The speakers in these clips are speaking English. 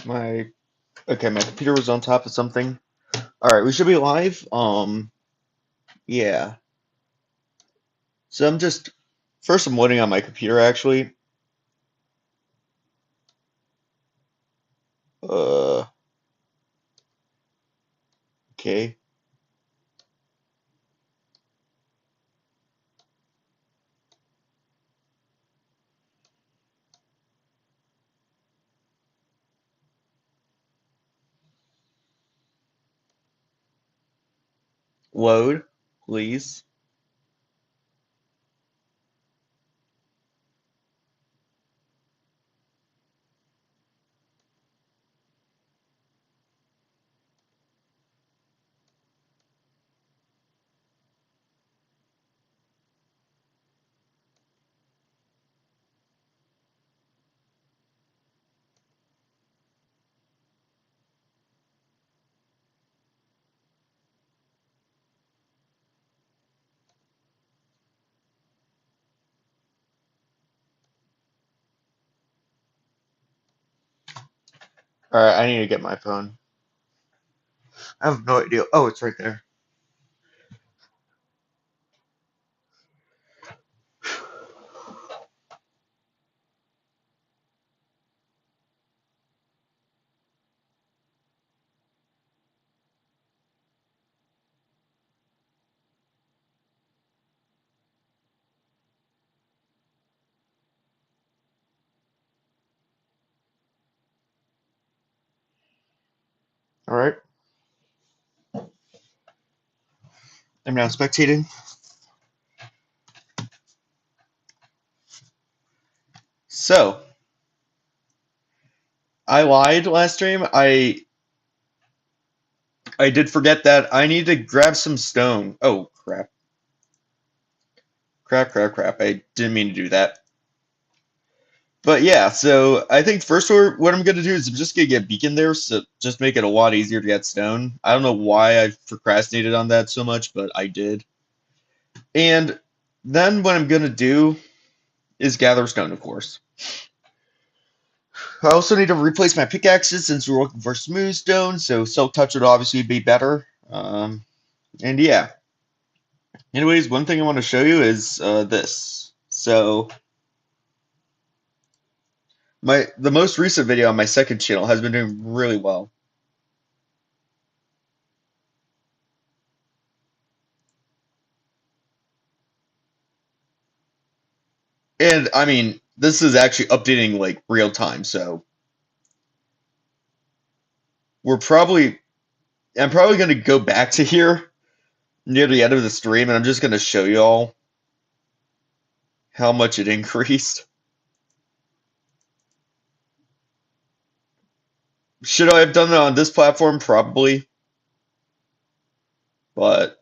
My okay, my computer was on top of something. All right, we should be live. Yeah. So I'm just first I'm loading on my computer actually. Uh, okay. Load, please. All right, I need to get my phone. I have no idea. Oh, it's right there. All right. I'm now spectating. So I lied last stream. I did forget that I need to grab some stone. Oh crap. Crap. I didn't mean to do that. But yeah, so I think first what I'm gonna do is I'm just gonna get beacon there, so just make it a lot easier to get stone. I don't know why I procrastinated on that so much, but I did. And then what I'm gonna do is gather stone, of course. I also need to replace my pickaxes since we're looking for smooth stone, so silk touch would obviously be better. And yeah. Anyways, one thing I want to show you is this. So the most recent video on my second channel has been doing really well. And I mean, this is actually updating like real time, so we're probably I'm probably gonna go back to here near the end of the stream and I'm just gonna show you all how much it increased. Should I have done it on this platform? Probably, but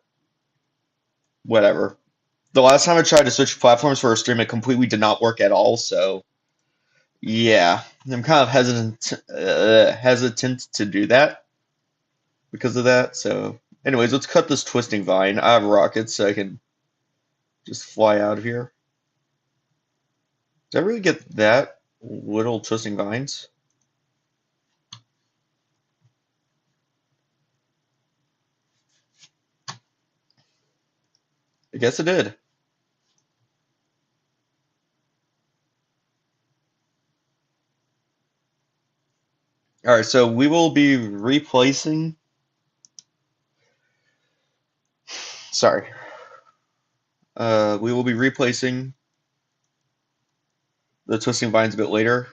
whatever. The last time I tried to switch platforms for a stream, it completely did not work at all, so yeah, I'm kind of hesitant to do that because of that. So, anyways, let's cut this twisting vine. I have rockets, so I can just fly out of here. Did I really get that little twisting vines? I guess I did. All right, so we will be replacing. Sorry. We will be replacing the twisting vines a bit later.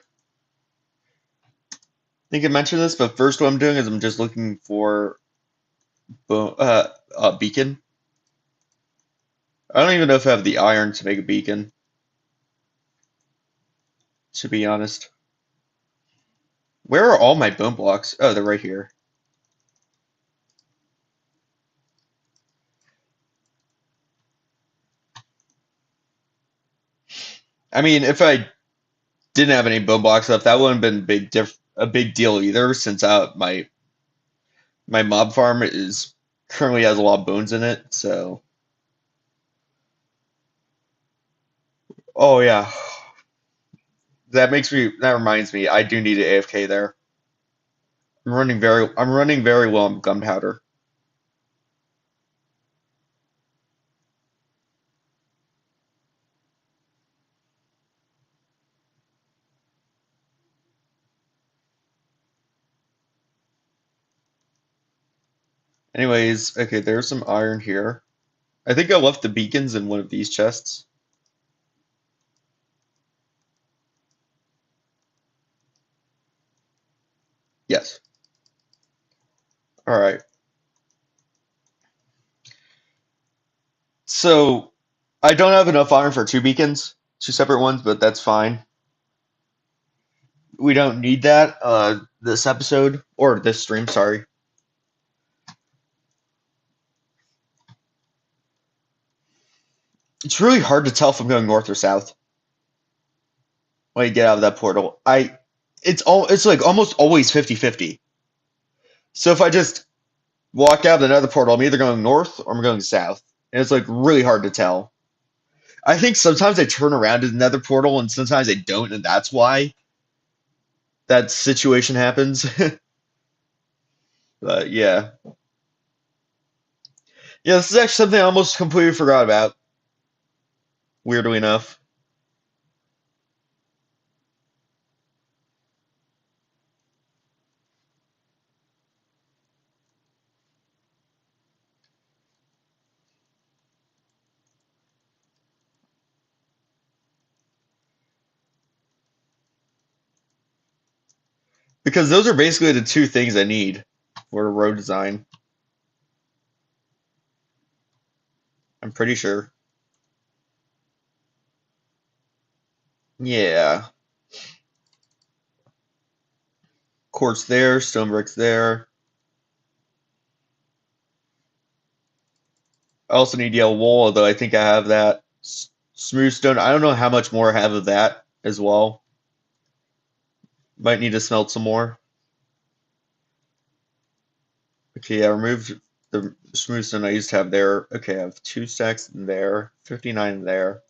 I think I mentioned this, but first what I'm doing is I'm just looking for a beacon. I don't even know if I have the iron to make a beacon, to be honest. Where are all my bone blocks? Oh, they're right here. I mean, if I didn't have any bone blocks left, that wouldn't have been a big deal either, since my mob farm is currently has a lot of bones in it. So, oh yeah, that reminds me, I do need an AFK there. I'm running very low on gunpowder. Anyways, okay, there's some iron here. I think I left the beacons in one of these chests. Yes. All right. So I don't have enough iron for two beacons, two separate ones, but that's fine. We don't need that this episode or this stream, sorry. It's really hard to tell if I'm going north or south when you get out of that portal. It's like almost always 50-50. So if I just walk out of another portal, I'm either going north or I'm going south. And it's like really hard to tell. I think sometimes I turn around in another portal and sometimes I don't, and that's why that situation happens. But yeah. Yeah, this is actually something I almost completely forgot about, weirdly enough. Because those are basically the two things I need for road design. I'm pretty sure. Yeah. Quartz there, stone bricks there. I also need yellow wool, although I think I have that. Smooth stone, I don't know how much more I have of that as well. Might need to smelt some more. Okay, I removed the smooth stone I used to have there. Okay, I have 2 stacks in there, 59 there.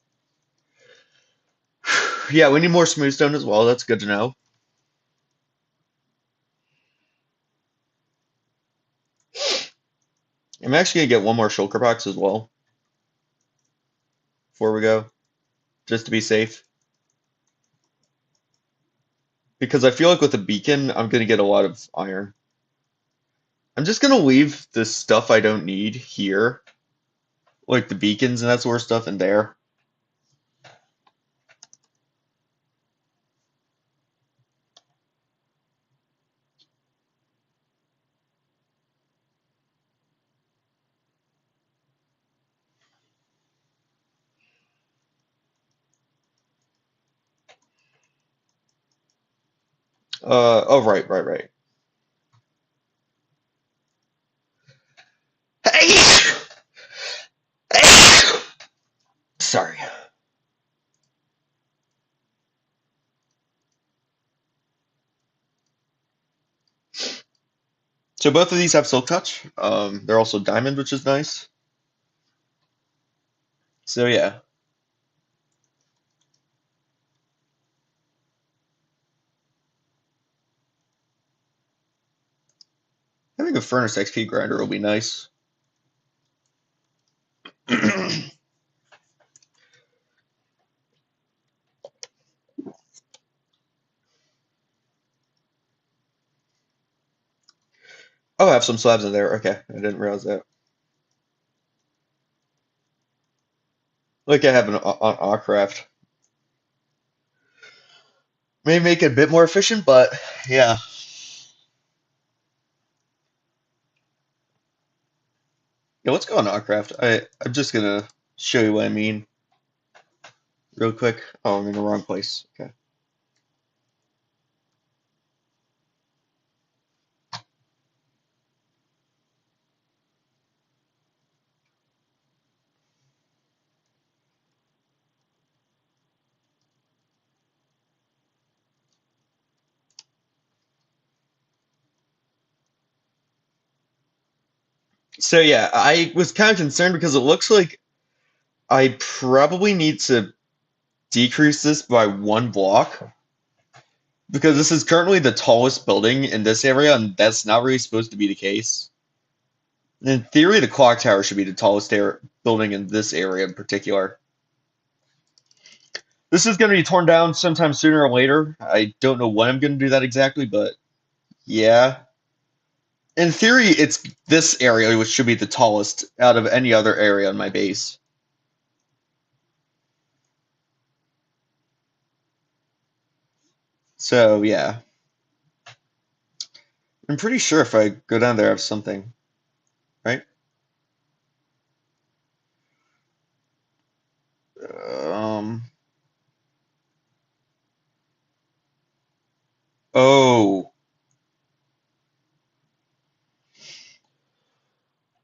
Yeah, we need more smooth stone as well. That's good to know. I'm actually gonna get one more shulker box as well before we go, just to be safe. Because I feel like with the beacon, I'm gonna get a lot of iron. I'm just gonna leave the stuff I don't need here, like the beacons and that sort of stuff in there. Oh, right. Hey! Hey! Sorry. So both of these have silk touch. They're also diamond, which is nice. So yeah, having a furnace XP grinder will be nice. Oh, I have some slabs in there. Okay, I didn't realize that. Like I have on AutCraft. May make it a bit more efficient, but yeah. Yeah, let's go on AutCraft. I'm just gonna show you what I mean real quick. Oh, I'm in the wrong place. Okay. So yeah, I was kind of concerned because it looks like I probably need to decrease this by 1 block Because this is currently the tallest building in this area, and that's not really supposed to be the case. In theory, the clock tower should be the tallest building in this area in particular. This is going to be torn down sometime sooner or later. I don't know when I'm going to do that exactly, but yeah. In theory, it's this area which should be the tallest out of any other area on my base. So yeah. I'm pretty sure if I go down there, I have something, right? Um. Oh,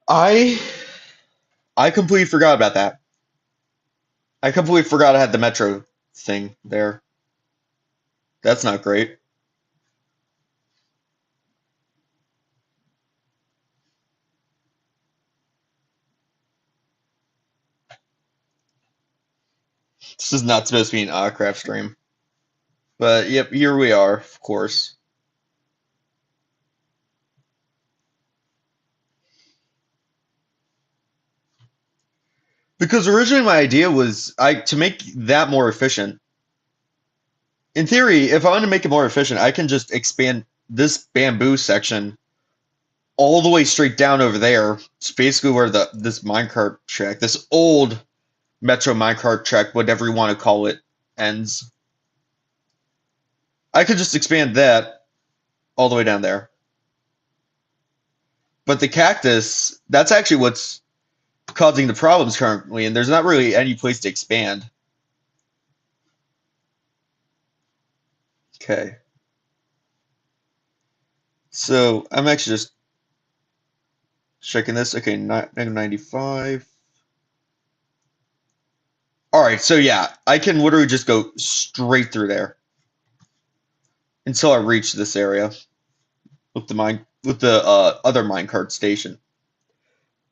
I I completely forgot about that. I completely forgot I had the metro thing there. That's not great. This is not supposed to be an AutCraft stream. But yep, here we are, of course. Because originally my idea was to make that more efficient. In theory, if I want to make it more efficient, I can just expand this bamboo section all the way straight down over there. It's basically where this minecart track, this old Metro minecart track, whatever you want to call it, ends. I could just expand that all the way down there. But the cactus, that's actually what's causing the problems currently, and there's not really any place to expand. Okay. So I'm actually just checking this. Okay, negative 95. All right, so yeah, I can literally just go straight through there until I reach this area with the other minecart station.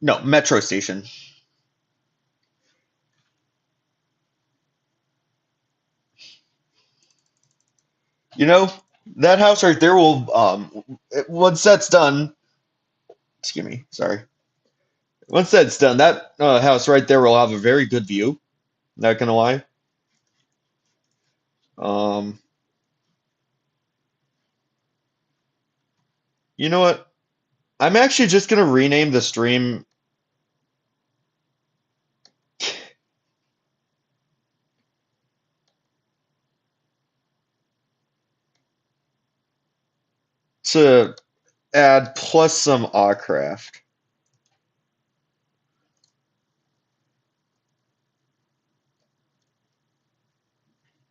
No, metro station. You know, that house right there will once that's done, excuse me, sorry. Once that's done, that house right there will have a very good view. Not gonna lie. Um, you know what? I'm actually just gonna rename the stream to add plus some AutCraft.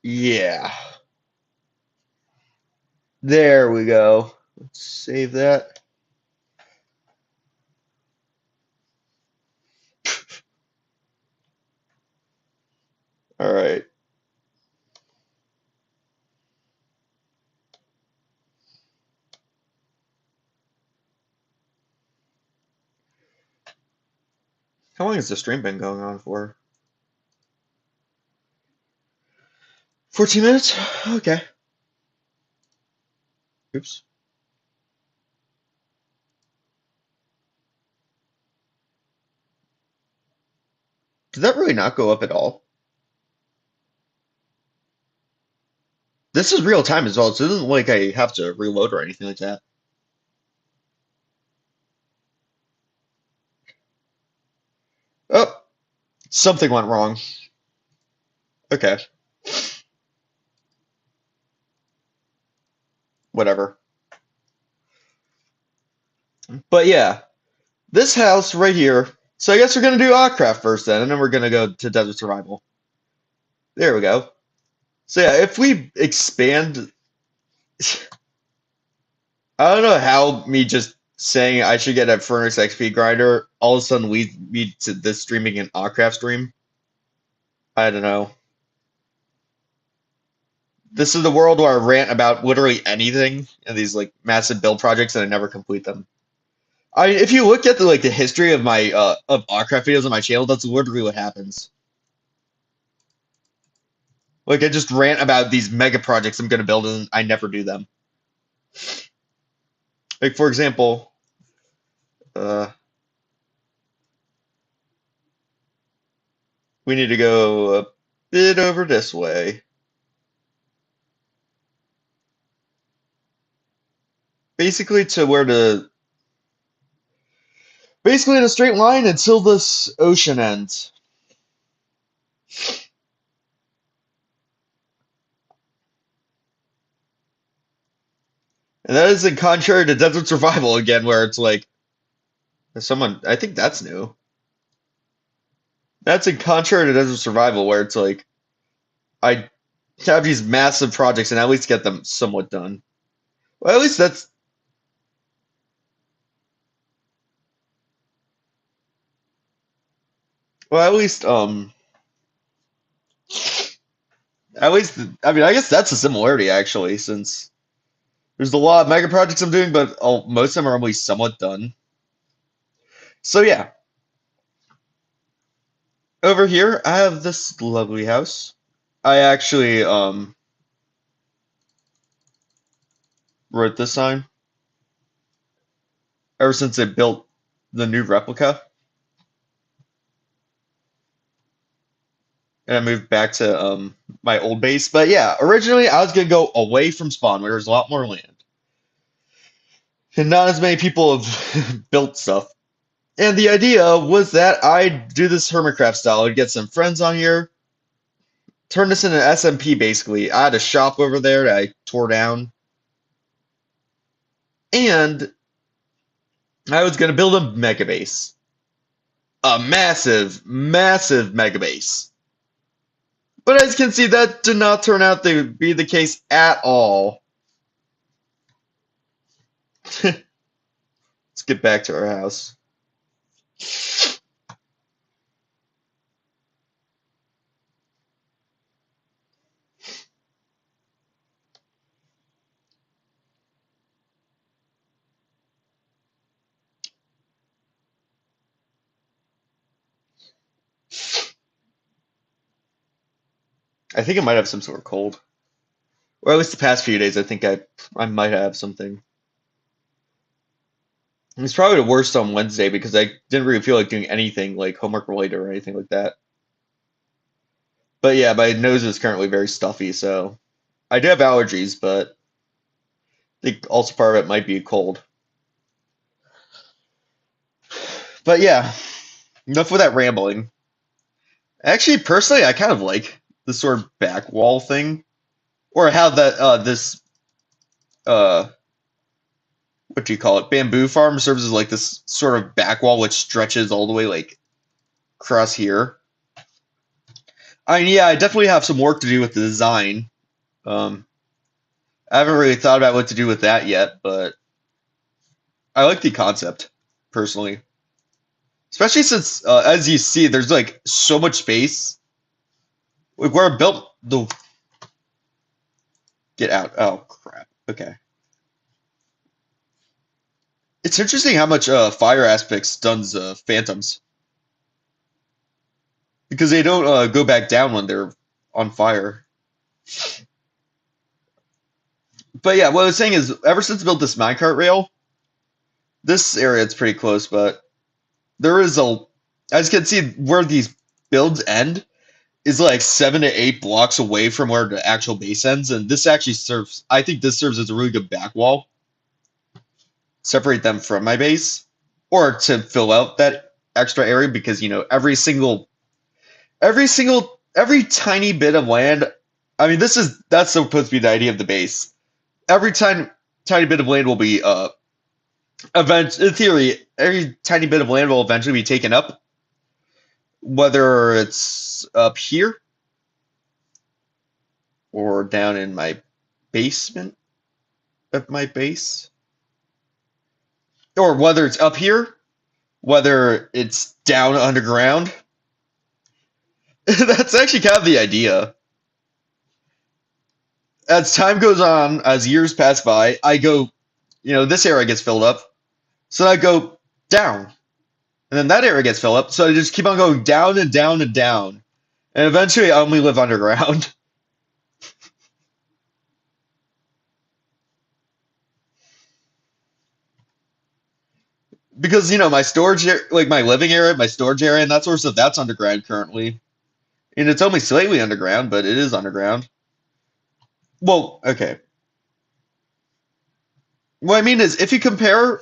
Yeah, there we go. Let's save that. All right. How long has the stream been going on for? 14 minutes? Okay. Oops. Did that really not go up at all? This is real time as well, so it isn't like I have to reload or anything like that. Oh, something went wrong. Okay. Whatever. But yeah, this house right here. So I guess we're gonna do AutCraft first then, and then we're gonna go to Desert Survival. There we go. So yeah, if we expand, I don't know how me just saying I should get a Furnace XP grinder all of a sudden leads me to this streaming an AutCraft stream. I don't know. This is the world where I rant about literally anything and these like massive build projects and I never complete them. If you look at the history of my of AutCraft videos on my channel, that's literally what happens. Like I just rant about these mega projects I'm gonna build and I never do them. Like for example, uh, we need to go a bit over this way. Basically to where the basically in a straight line until this ocean ends. And that is in contrary to Desert Survival again, where it's like someone I think that's new. That's in contrary to Desert Survival, where it's like I have these massive projects and at least get them somewhat done. Well, at least that's well, at least I mean I guess that's a similarity actually, since there's a lot of mega projects I'm doing, but most of them are only somewhat done. So yeah, over here I have this lovely house. I actually wrote this sign ever since I built the new replica. And I moved back to my old base. But yeah, originally I was gonna go away from spawn where there's a lot more land. And not as many people have built stuff. And the idea was that I'd do this Hermitcraft style. I'd get some friends on here, turn this into an SMP basically. I had a shop over there that I tore down. And I was gonna build a mega base. A massive, massive mega base. But as you can see, that did not turn out to be the case at all. Let's get back to our house. I think I might have some sort of cold. Or at least the past few days, I think I might have something. It's probably the worst on Wednesday because I didn't really feel like doing anything like homework related or anything like that. But yeah, my nose is currently very stuffy, so I do have allergies, but I think also part of it might be a cold. But yeah, enough with that rambling. Actually, personally, I kind of like this sort of back wall thing, or how that this uh what do you call it, bamboo farm serves as like this sort of back wall which stretches all the way like across here. I mean, yeah, I definitely have some work to do with the design. Um, I haven't really thought about what to do with that yet, but I like the concept personally, especially since as you see, there's like so much space. Like where I built the get out. Oh crap. Okay. It's interesting how much fire aspects stuns phantoms because they don't go back down when they're on fire. But yeah, what I was saying is, ever since I built this minecart rail, this area it's pretty close, but there is a, as you can see, where these builds end is like 7 to 8 blocks away from where the actual base ends, and this actually serves. I think this serves as a really good back wall, separate them from my base, or to fill out that extra area because every tiny bit of land. I mean, that's supposed to be the idea of the base. Every tiny bit of land will be in theory, every tiny bit of land will eventually be taken up, whether it's up here or down in my basement of my base, or whether it's up here, whether it's down underground. That's actually kind of the idea. As time goes on, as years pass by, I go, this area gets filled up, so I go down, and then that area gets filled up, so I just keep on going down and down and down, and eventually I only live underground. Because my storage, like my living area, my storage area, and that sort of stuff, that's underground currently. And it's only slightly underground, but it is underground. Well, okay. What I mean is, if you compare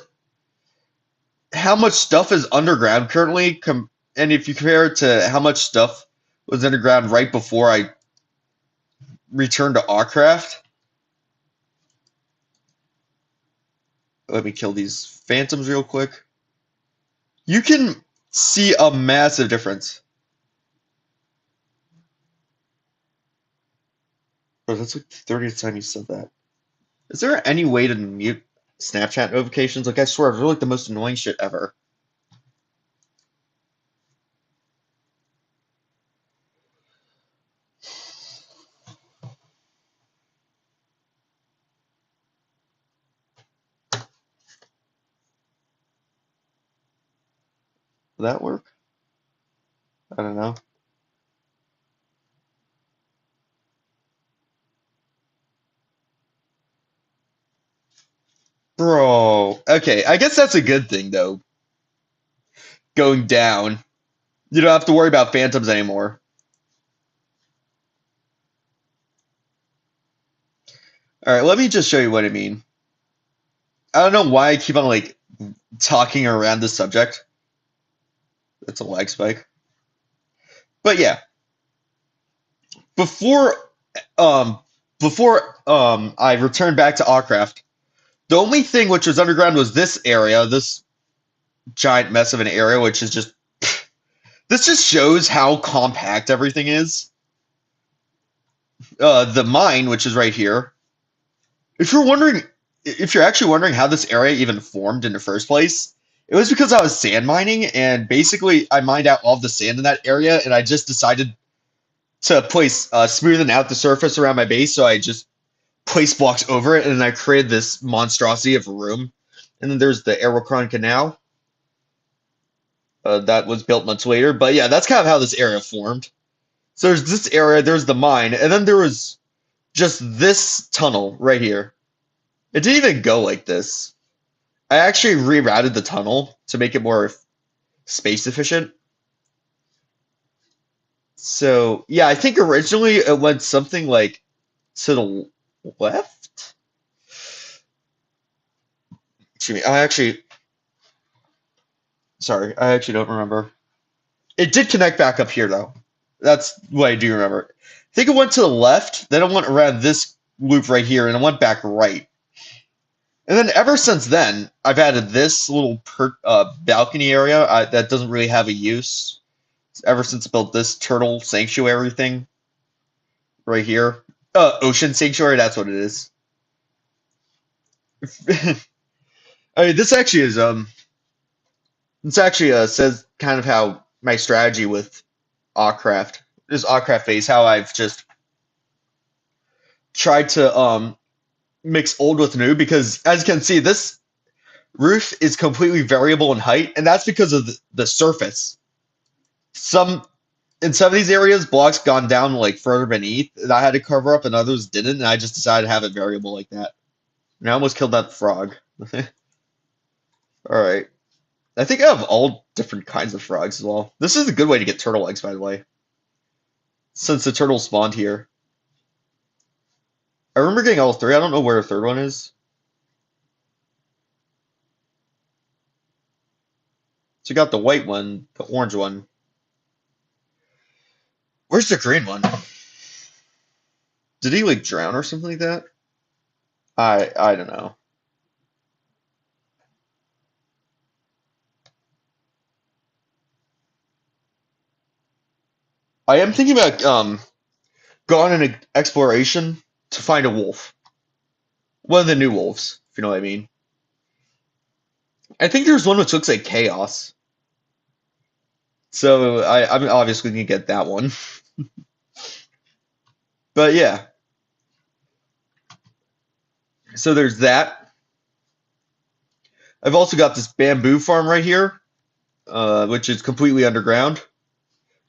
how much stuff is underground currently, and if you compare it to how much stuff was underground right before I returned to AutCraft, let me kill these phantoms real quick. You can see a massive difference. Bro, that's like the 30th time you said that. Is there any way to mute Snapchat notifications? Like, I swear, they're like the most annoying shit ever. Will that work? I don't know. Bro, okay, I guess that's a good thing, though. Going down. You don't have to worry about phantoms anymore. Alright, let me just show you what I mean. I don't know why I keep on, like, talking around this subject. That's a lag spike. But yeah, before um I returned back to AutCraft, the only thing which was underground was this area, this giant mess of an area, which is just this just shows how compact everything is. The mine, which is right here. If you're actually wondering how this area even formed in the first place, it was because I was sand mining, and basically I mined out all of the sand in that area, and I just decided to place smoothing out the surface around my base, so I just placed blocks over it, and then I created this monstrosity of a room. And then there's the Aerocron Canal. That was built much later, but yeah, that's kind of how this area formed. So there's this area, there's the mine, and then there was just this tunnel right here. It didn't even go like this. I actually rerouted the tunnel to make it more space efficient. So yeah, I think originally it went something like to the left. Excuse me. Sorry, I actually don't remember. It did connect back up here though. That's what I do remember. I think it went to the left, then it went around this loop right here, and it went back right. And then ever since then, I've added this little balcony area that doesn't really have a use. Ever since I built this turtle sanctuary thing right here. Ocean sanctuary, that's what it is. I mean, this actually says kind of how my strategy with AutCraft, this AutCraft phase, how I've just tried to mix old with new, because as you can see, this roof is completely variable in height, and that's because of the surface. In some of these areas, blocks gone down like further beneath that I had to cover up, and others didn't, and I just decided to have it variable like that. And I almost killed that frog. Alright. I think I have all different kinds of frogs as well. This is a good way to get turtle eggs, by the way. Since the turtle spawned here. I remember getting all three. I don't know where the third one is. So you got the white one, the orange one. Where's the green one? Did he like drown or something like that? I don't know. I am thinking about going on an exploration to find a wolf. One of the new wolves, if you know what I mean. I think there's one which looks like chaos. So I'm obviously gonna get that one. But yeah. So there's that. I've also got this bamboo farm right here, which is completely underground.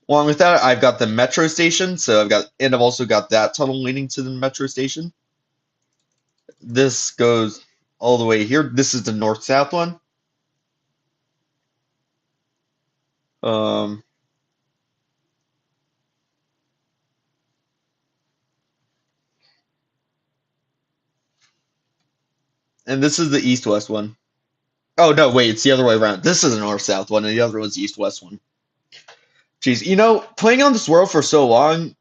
Along with that, I've got the metro station. And I've also got that tunnel leading to the metro station. This goes all the way here. This is the north-south one. Um, and this is the east-west one. Oh no, wait, it's the other way around. This is a north-south one, and the other one's the east-west one. Jeez, playing on this world for so long,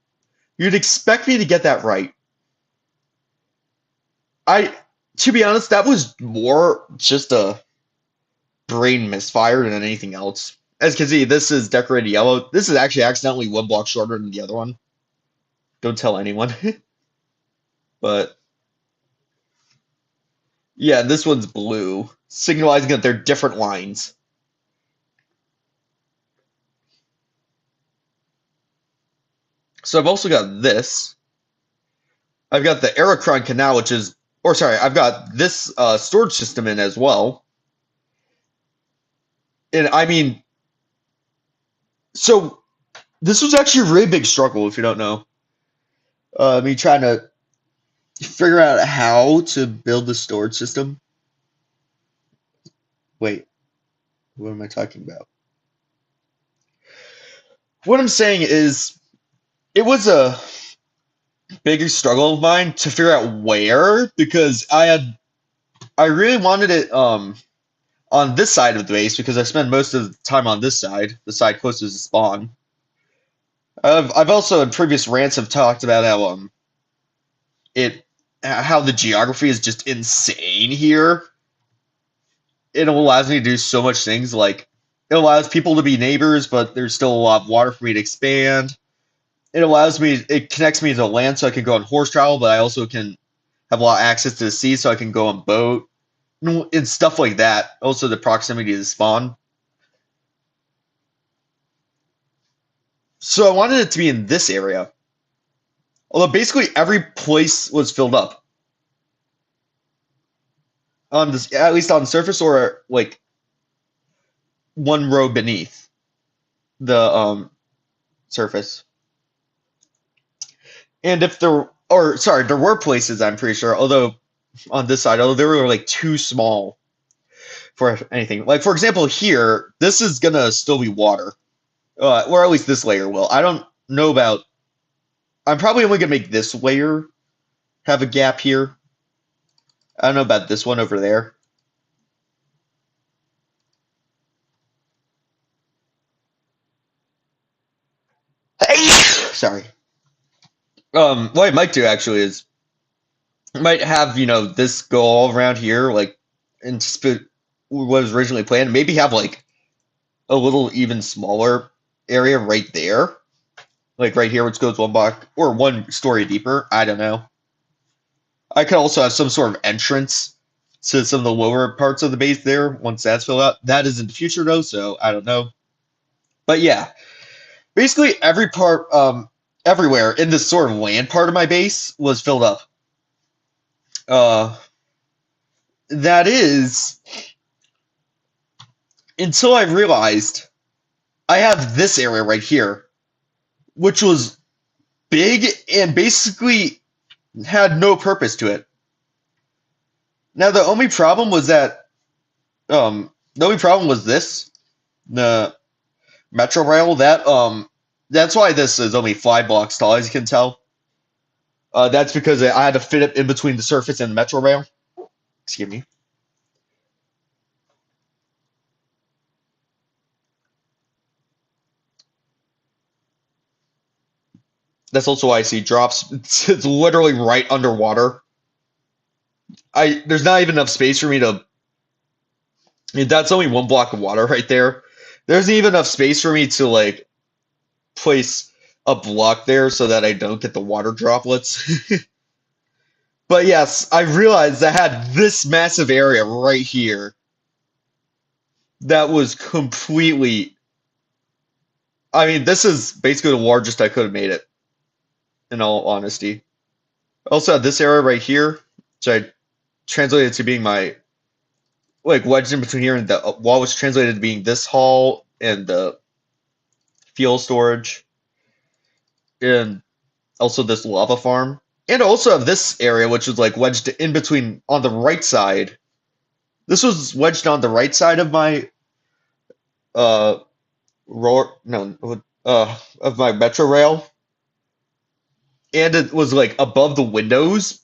you'd expect me to get that right. I, to be honest, that was more just a brain misfire than anything else. As you can see, this is decorated yellow. This is actually accidentally one block shorter than the other one. Don't tell anyone. But yeah, this one's blue, signalizing that they're different lines. So I've also got this. I've got the Aerocron Canal, I've got this storage system in as well. And I mean, so this was actually a really big struggle, if you don't know. Me trying to figure out how to build the storage system. Wait, what am I talking about? What I'm saying is, it was a bigger struggle of mine to figure out where, because I really wanted it on this side of the base because I spend most of the time on this side, the side closest to spawn. I've also in previous rants have talked about it how the geography is just insane here. It allows me to do so much things, like it allows people to be neighbors, but there's still a lot of water for me to expand. It connects me to land so I can go on horse travel, but I also can have a lot of access to the sea so I can go on boat and stuff like that. Also, the proximity to the spawn. So I wanted it to be in this area. Although basically every place was filled up on this, at least on the surface or like one row beneath the surface. And if there, or sorry, there were places I'm pretty sure, although on this side, although they were like too small for anything. Like for example, here, this is gonna still be water, or at least this layer will. I don't know about. I'm probably only gonna make this layer have a gap here. I don't know about this one over there. Sorry. What I might do actually is I might have this go all around here, like, and spit what was originally planned. Maybe have like a little even smaller area right there, like right here, which goes one block or one story deeper. I don't know. I could also have some sort of entrance to some of the lower parts of the base there once that's filled out. That is in the future though, so I don't know. But yeah, basically every part, everywhere in this sort of land part of my base was filled up. Uh, that is until I realized I have this area right here, which was big and basically had no purpose to it. Now the only problem was this, the Metro Rail. That's why this is only 5 blocks tall, as you can tell. That's because I had to fit it in between the surface and the Metro Rail. Excuse me. That's also why I see drops. It's literally right underwater. There's not even enough space for me to. I mean, that's only 1 block of water right there. There's even enough space for me to like place a block there so that I don't get the water droplets. But yes, I realized I had this massive area right here that was completely. I mean, this is basically the largest I could have made it, in all honesty. I also had this area right here, which I translated to being my like wedged in between here, and the wall was translated to being this hall and the fuel storage, and also this lava farm, and also have this area which was like wedged in between on the right side. This was wedged on the right side of my uh of my metro rail, and it was like above the windows.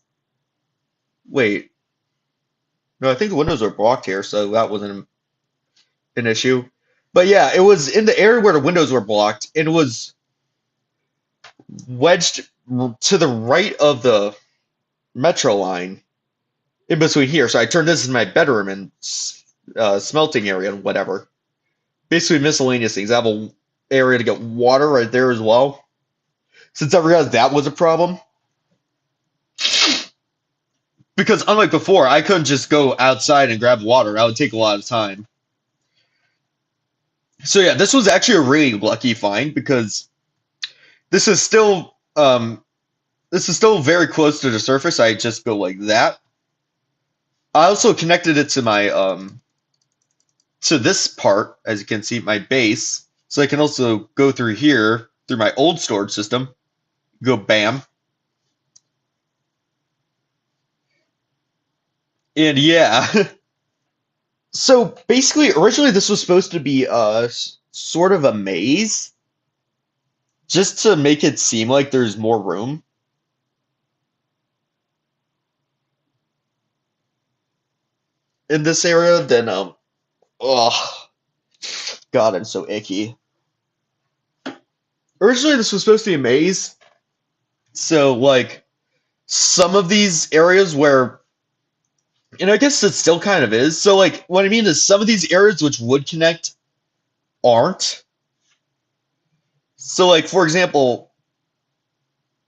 Wait, no, I think the windows are blocked here, so that wasn't an issue. But yeah, it was in the area where the windows were blocked, and it was wedged to the right of the metro line in between here. So I turned this into my bedroom and smelting area and whatever. Basically miscellaneous things. I have a area to get water right there as well. Since I realized that was a problem, because unlike before, I couldn't just go outside and grab water. That would take a lot of time. So yeah, this was actually a really lucky find because this is still very close to the surface. I just go like that. I also connected it to my to this part, as you can see, my base. So I can also go through here through my old storage system. Go bam. And yeah. So basically, originally this was supposed to be sort of a maze, just to make it seem like there's more room. In this area than oh god, I'm so icky. Originally this was supposed to be a maze, so like some of these areas where, and I guess it still kind of is. So like what I mean is some of these areas which would connect aren't. So like for example,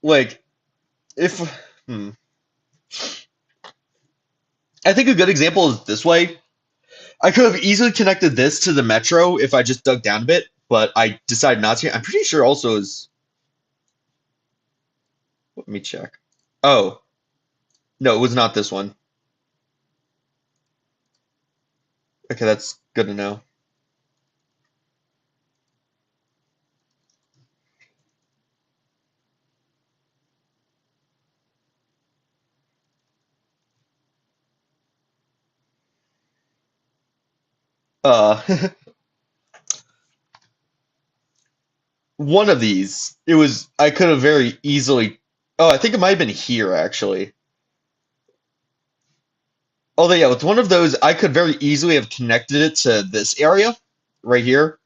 like if hmm, I think a good example is this way. I could have easily connected this to the metro if I just dug down a bit, but I decided not to. I'm pretty sure also is. Let me check. Oh, no, it was not this one. Okay, that's good to know. Uh, one of these, it was, I could have very easily. Oh, I think it might have been here actually. Although, yeah, with one of those, I could very easily have connected it to this area right here.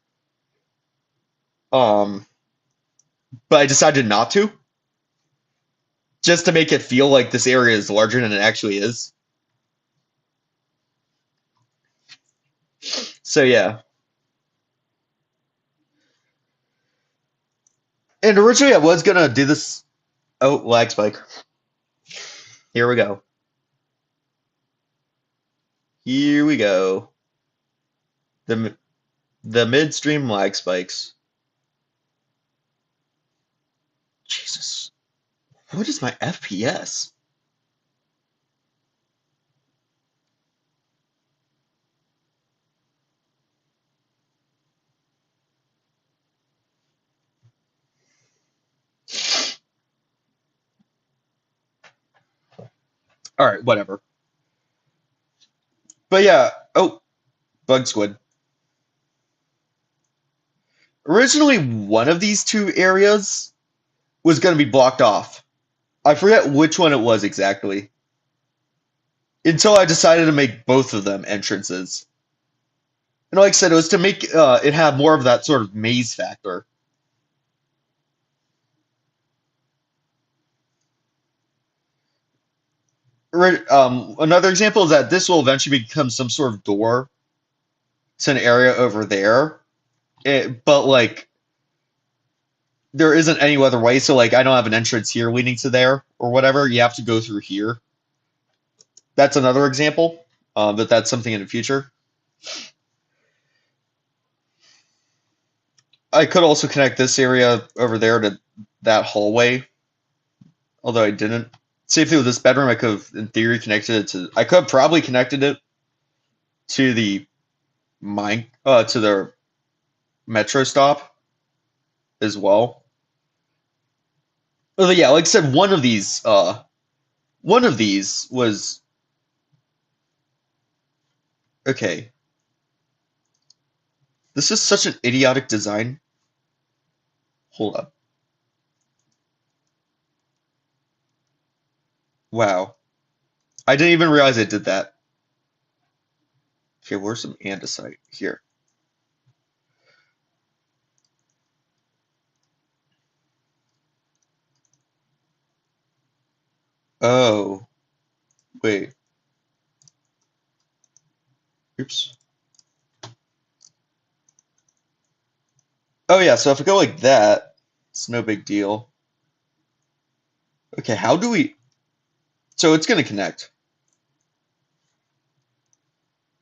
Um, but I decided not to, just to make it feel like this area is larger than it actually is. So yeah. And originally I was gonna do this. Oh, lag spike. Here we go. Here we go. The the midstream lag spikes. Jesus. What is my FPS? Alright, whatever. But yeah, oh, bug squid. Originally, one of these two areas was going to be blocked off. I forget which one it was exactly. Until I decided to make both of them entrances. And like I said, it was to make it have more of that sort of maze factor. Another example is that this will eventually become some sort of door to an area over there. But like there isn't any other way, so like I don't have an entrance here leading to there or whatever. You have to go through here. That's another example, but that's something in the future. I could also connect this area over there to that hallway, although I didn't. Safely with this bedroom, I could have, in theory, connected it to. I could have probably connected it to the to the metro stop as well. Although, yeah, like I said, one of these was okay. This is such an idiotic design. Hold up. Wow. I didn't even realize I did that. Okay, where's some andesite? Here. Oh, wait. Oops. Oh yeah, so if I go like that, it's no big deal. Okay, how do we... So it's gonna connect.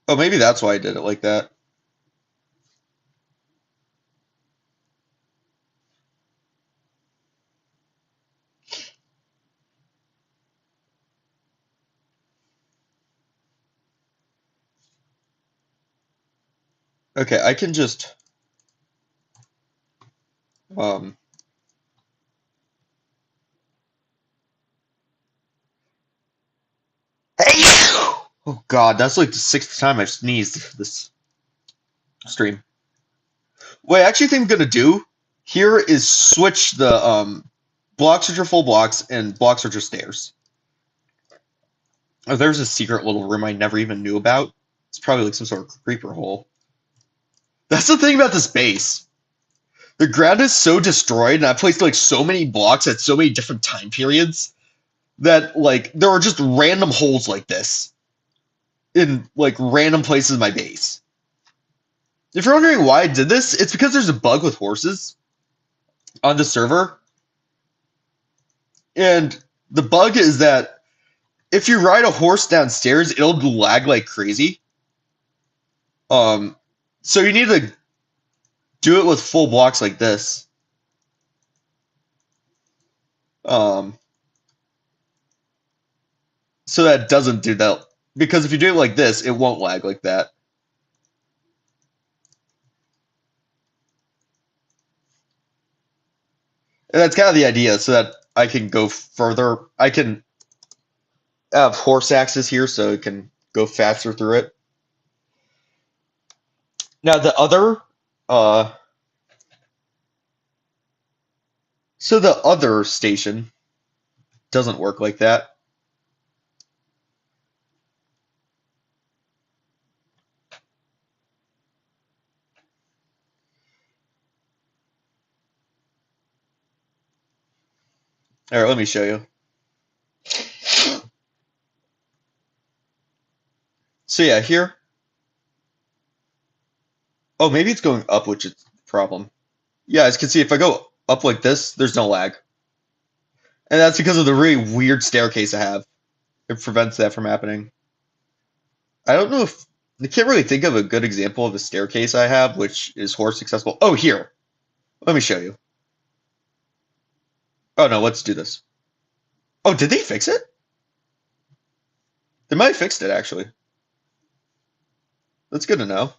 Oh, maybe that's why I did it like that. Okay, I can just... Um... Oh god, that's like the sixth time I've sneezed this stream. What I actually think I'm gonna do here is switch the blocks which are full blocks and blocks which are stairs. Oh, there's a secret little room I never even knew about. It's probably like some sort of creeper hole. That's the thing about this base. The ground is so destroyed, and I placed like so many blocks at so many different time periods that like there are just random holes like this in like random places in my base. If you're wondering why I did this, it's because there's a bug with horses on the server. And the bug is that if you ride a horse downstairs, it'll lag like crazy. Um, so you need to do it with full blocks like this. Um, so that it doesn't do that. Because if you do it like this, it won't lag like that. And that's kind of the idea, so that I can go further. I can have horse axes here, so it can go faster through it. Now the other, uh, so the other station doesn't work like that. All right, let me show you. So yeah, here. Oh, maybe it's going up, which is the problem. Yeah, as you can see, if I go up like this, there's no lag. And that's because of the really weird staircase I have. It prevents that from happening. I don't know if... I can't really think of a good example of a staircase I have, which is horse accessible. Oh, here. Let me show you. Oh, no, let's do this. Oh, did they fix it? They might have fixed it, actually. That's good to know.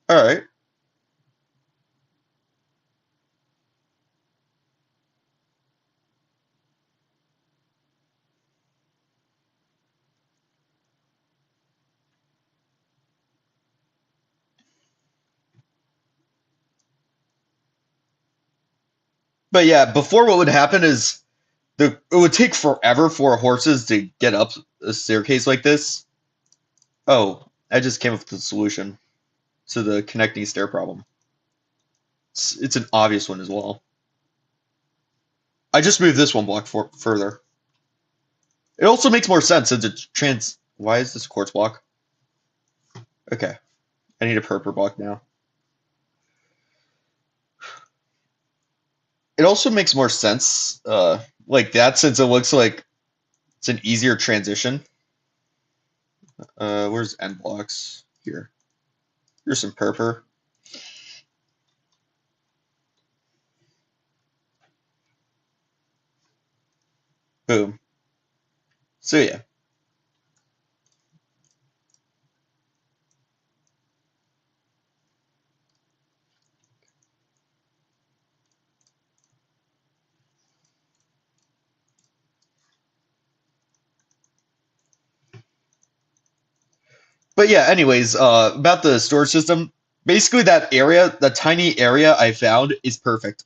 All right. But yeah, before what would happen is it would take forever for horses to get up a staircase like this. Oh, I just came up with the solution to the connecting stair problem. It's an obvious one as well. I just moved this one block further. It also makes more sense since it's trans... Why is this a quartz block? Okay, I need a purple block now. It also makes more sense like that since it looks like it's an easier transition. Where's end blocks? Here. Here's some purple. Boom. So yeah. But yeah, anyways, about the storage system, basically that area, the tiny area I found is perfect.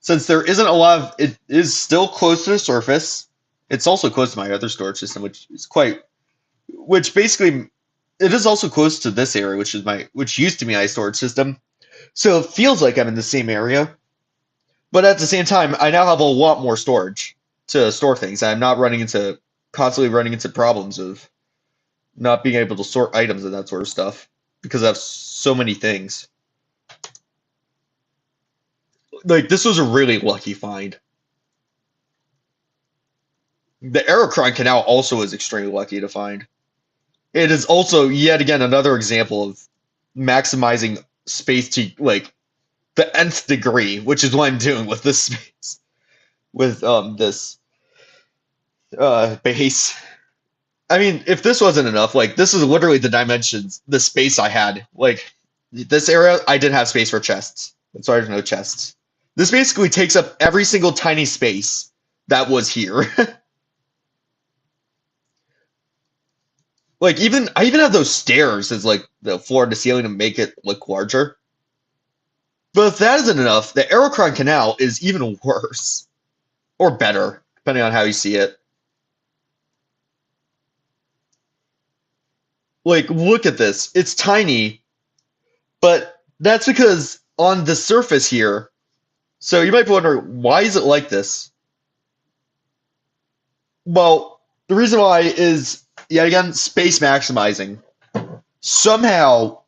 Since there isn't a lot of, it is still close to the surface. It's also close to my other storage system, which is quite, which basically, it is also close to this area, which used to be my storage system. So it feels like I'm in the same area, but at the same time, I now have a lot more storage to store things. I'm not constantly running into problems of not being able to sort items and that sort of stuff because I have so many things. Like this was a really lucky find. The Aerocron Canal also is extremely lucky to find. It is also yet again another example of maximizing space to like the nth degree, which is what I'm doing with this space with this base. I mean, if this wasn't enough, like this is literally the dimensions, the space I had. Like this area, I didn't have space for chests. So there's no chests. This basically takes up every single tiny space that was here. Like I even have those stairs as like the floor to ceiling to make it look larger. But if that isn't enough, the Aerocron Canal is even worse. Or better, depending on how you see it. Like, look at this. It's tiny, but that's because on the surface here, so you might be wondering, why is it like this? Well, the reason why is, yet again, space maximizing. Somehow,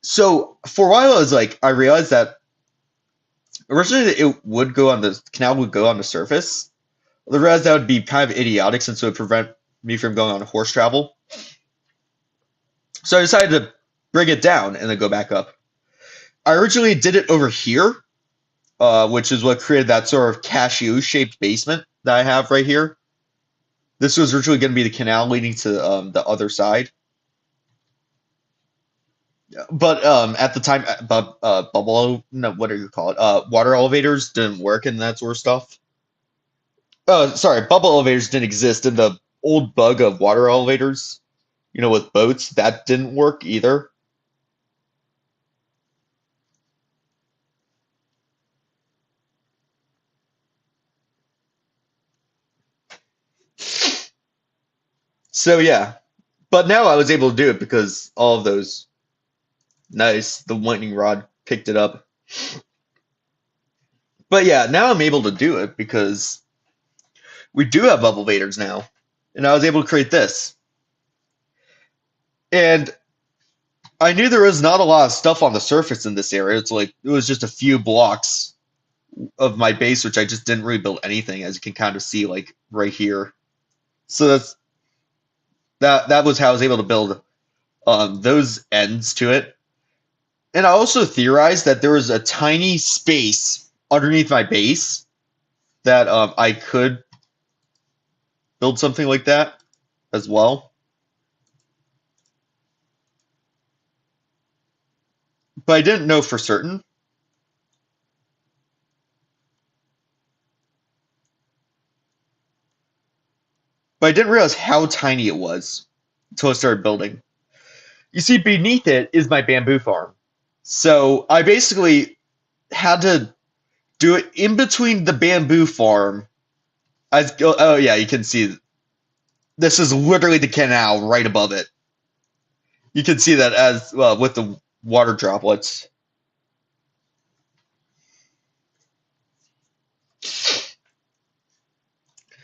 so for a while, I realized that originally the canal would go on the surface. I realized that would be kind of idiotic since it would prevent me from going on horse travel. So I decided to bring it down and then go back up. I originally did it over here, which is what created that sort of cashew-shaped basement that I have right here. This was originally going to be the canal leading to the other side. But at the time, what do you call it? Water elevators didn't work and that sort of stuff. Sorry, bubble elevators didn't exist in the old bug of water elevators. With boats, that didn't work either. So yeah, but now I was able to do it because all of those, nice, the lightning rod picked it up. But yeah, now I'm able to do it because we do have bubble elevators now, and I was able to create this. And I knew there was not a lot of stuff on the surface in this area. It's like it was just a few blocks of my base, which I just didn't really build anything, as you can kind of see, like right here. So that was how I was able to build those ends to it. And I also theorized that there was a tiny space underneath my base that I could build something like that as well. But I didn't know for certain. But I didn't realize how tiny it was until I started building. You see, beneath it is my bamboo farm. So I basically had to do it in between the bamboo farm. Oh yeah, you can see this is literally the canal right above it. You can see that as well with the water droplets.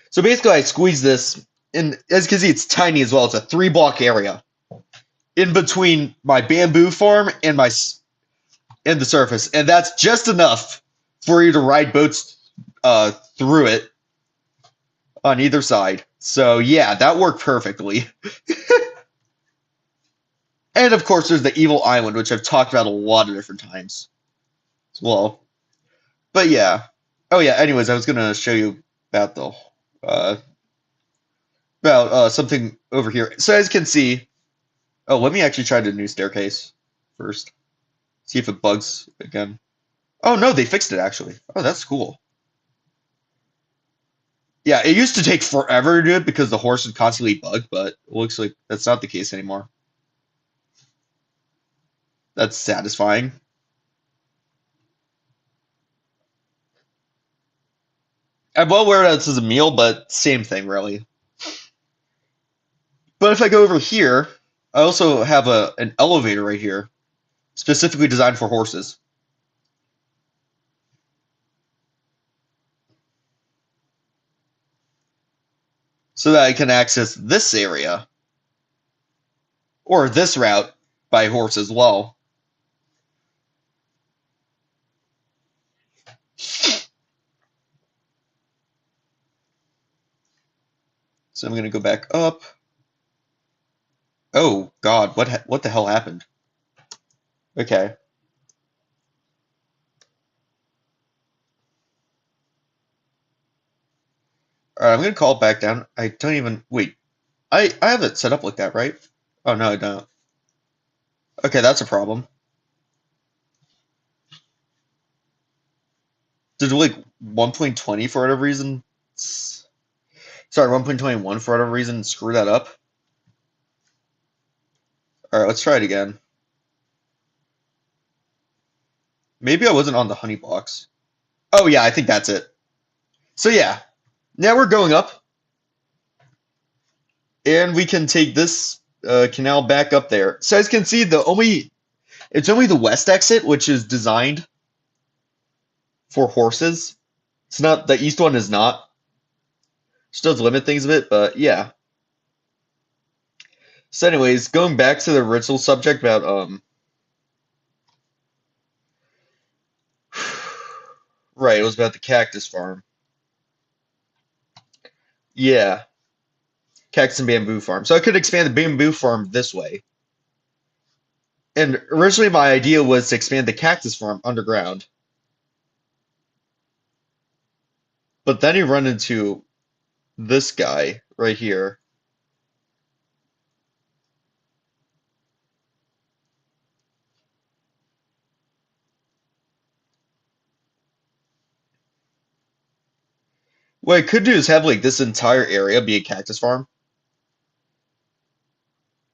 So basically, I squeeze this, and as you can see, it's tiny as well. It's a 3-block area in between my bamboo farm and the surface, and that's just enough for you to ride boats through it on either side. So yeah, that worked perfectly. And of course, there's the evil island, which I've talked about a lot of different times as well. But yeah. Oh yeah. Anyways, I was gonna show you about the uh, something over here. So as you can see, oh, let me actually try the new staircase first. See if it bugs again. Oh no, they fixed it actually. Oh, that's cool. Yeah, it used to take forever to do it because the horse would constantly bug, but it looks like that's not the case anymore. That's satisfying. I'm well aware that this is a meal, but same thing, really. But if I go over here, I also have an elevator right here, specifically designed for horses. So that I can access this area, or this route, by horse as well. So I'm going to go back up. Oh, God, what the hell happened? Okay. Alright, I'm going to call it back down. I don't even... Wait. I have it set up like that, right? Oh, no, I don't. Okay, that's a problem. Did like 1.20 for whatever reason? Sorry, 1.21 for whatever reason screw that up? Alright, let's try it again. Maybe I wasn't on the honey box. Oh yeah, I think that's it. So yeah, now we're going up, and we can take this canal back up there. So as you can see, it's only the west exit which is designed for horses. It's not the east one is not. Which does limit things a bit, but yeah. So anyways, going back to the original subject about right, it was about the cactus farm. Yeah, cactus and bamboo farm. So I could expand the bamboo farm this way. And originally my idea was to expand the cactus farm underground. But then you run into this guy right here. What I could do is have like this entire area be a cactus farm.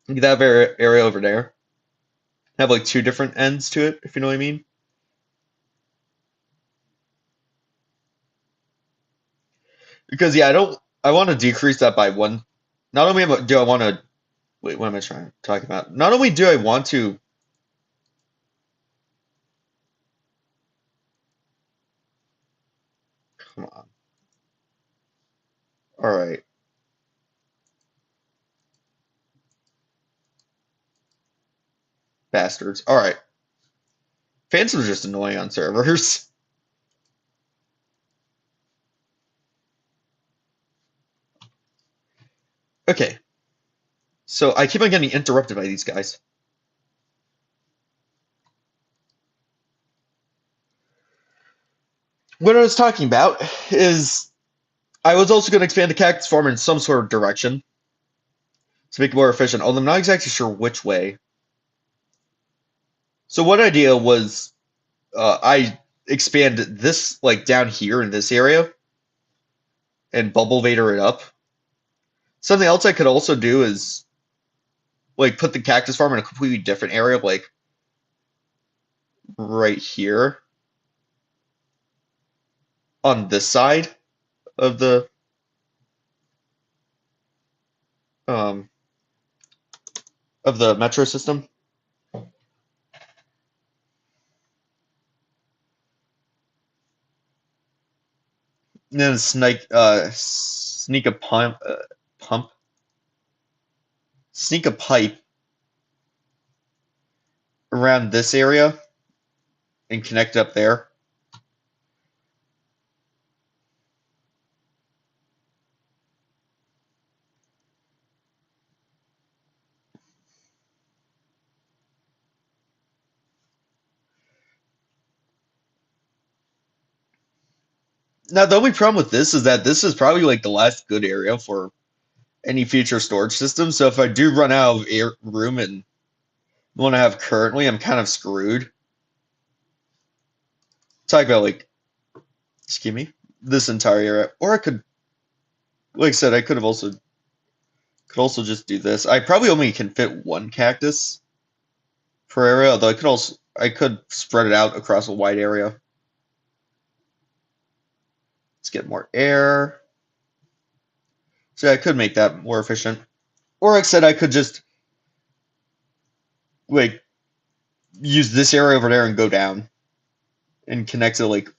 That area over there. Have like two different ends to it, if you know what I mean. Because yeah, I want to decrease that by one. Not only do I want to wait, what am I trying to talk about? Not only do I want to come on. All right. Bastards. All right. Fans are just annoying on servers. Okay. So I keep on getting interrupted by these guys. What I was talking about is I was also going to expand the cactus farm in some sort of direction to make it more efficient, although I'm not exactly sure which way. So one idea was I expand this like down here in this area and bubble vader it up. Something else I could also do is like put the cactus farm in a completely different area, like right here on this side of um the metro system. And then sneak a pump sneak a pipe around this area and connect up there. Now the only problem with this is that this is probably like the last good area for any future storage system. So if I do run out of room and the one I have currently, I'm kind of screwed. Talk about like, excuse me, this entire area, or I could, like I said, I could also just do this. I probably only can fit one cactus per area, although I could spread it out across a wide area. Let's get more air. So I could make that more efficient. Or like I said, I could just like use this area over there and go down and connect it like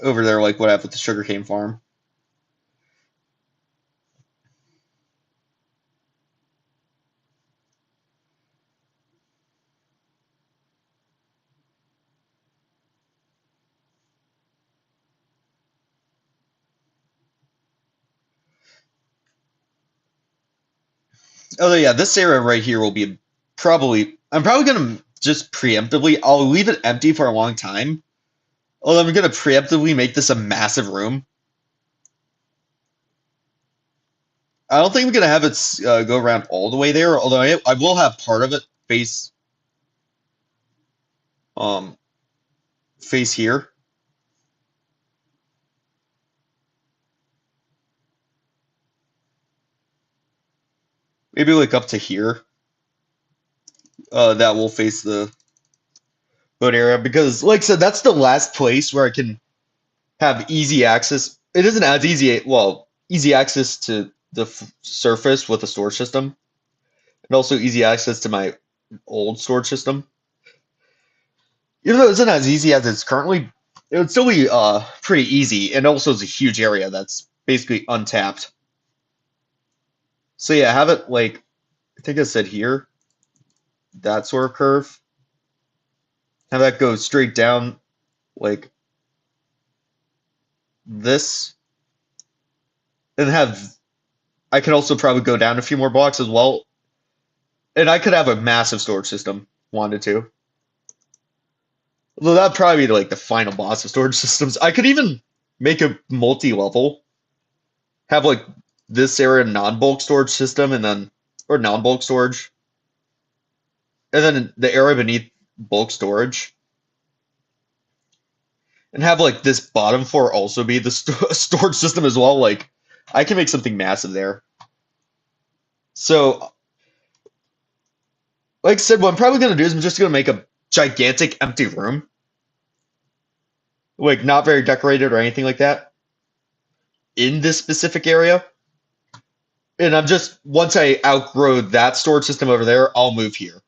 over there like what I have with the sugarcane farm. Oh yeah, this area right here will be I'm probably gonna just preemptively I'll leave it empty for a long time. Although I'm gonna preemptively make this a massive room. I don't think I'm gonna have it go around all the way there, although I will have part of it face um face here. Maybe like up to here. That will face the boat area because like I said, that's the last place where I can have easy access. It isn't as easy, well, easy access to the surface with a storage system, and also easy access to my old storage system. Even though it isn't as easy as it's currently, it would still be pretty easy, and also it's a huge area that's basically untapped. So yeah, have it like I think I said here, that sort of curve. Have that go straight down like this, and have I could also probably go down a few more blocks as well, and I could have a massive storage system wanted to. Although that'd probably be like the final boss of storage systems. I could even make a multi-level, have like this area non-bulk storage system, and then or non-bulk storage, and then the area beneath bulk storage, and have like this bottom floor also be the storage system as well. Like I can make something massive there. So, like I said, what I'm probably gonna do is I'm just gonna make a gigantic empty room, like not very decorated or anything like that, in this specific area. And I'm just once I outgrow that storage system over there, I'll move here.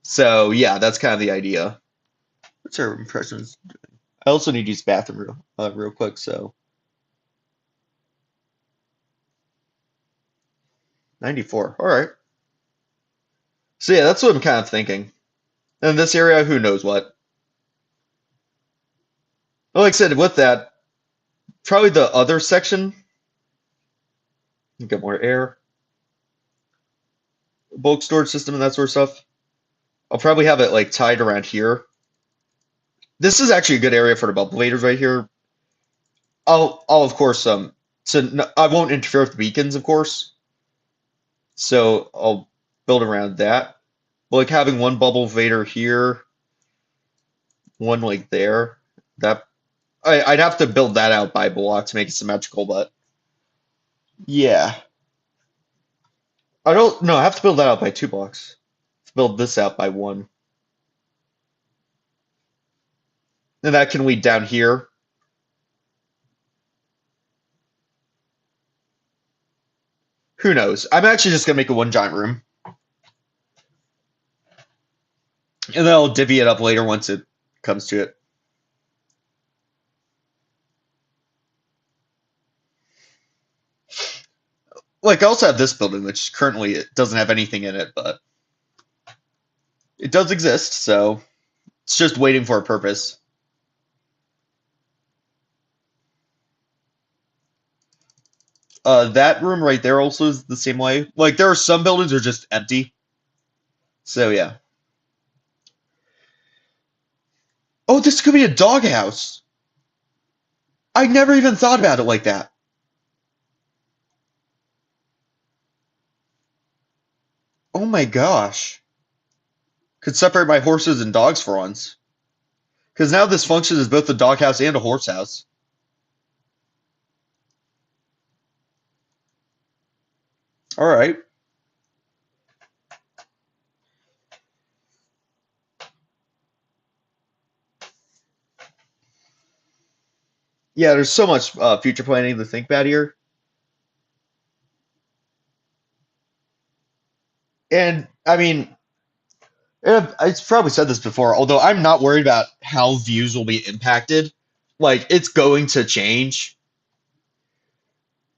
So yeah, that's kind of the idea. What's our impressions? I also need to use the bathroom real quick. So 94. All right. So yeah, that's what I'm kind of thinking. And this area, who knows what? Well, like I said, with that, probably the other section. Get more air, bulk storage system, and that sort of stuff. I'll probably have it like tied around here. This is actually a good area for the bubble waders right here. I'll of course so no, I won't interfere with beacons, of course. So I'll build around that. But like having one bubble vader here, one like there. That I'd have to build that out by block to make it symmetrical, but yeah. I don't no, I have to build that out by 2 blocks. Let's build this out by 1. And that can lead down here. Who knows? I'm actually just gonna make a one giant room. And then I'll divvy it up later once it comes to it. Like I also have this building, which currently it doesn't have anything in it, but it does exist, so it's just waiting for a purpose. That room right there also is the same way. Like there are some buildings that are just empty. So yeah. Oh, this could be a doghouse. I never even thought about it like that. Oh my gosh. Could separate my horses and dogs for once. Because now this functions as both a doghouse and a horse house. All right. Yeah, there's so much future planning to think about here. And I mean, I've probably said this before, although I'm not worried about how views will be impacted. Like, it's going to change.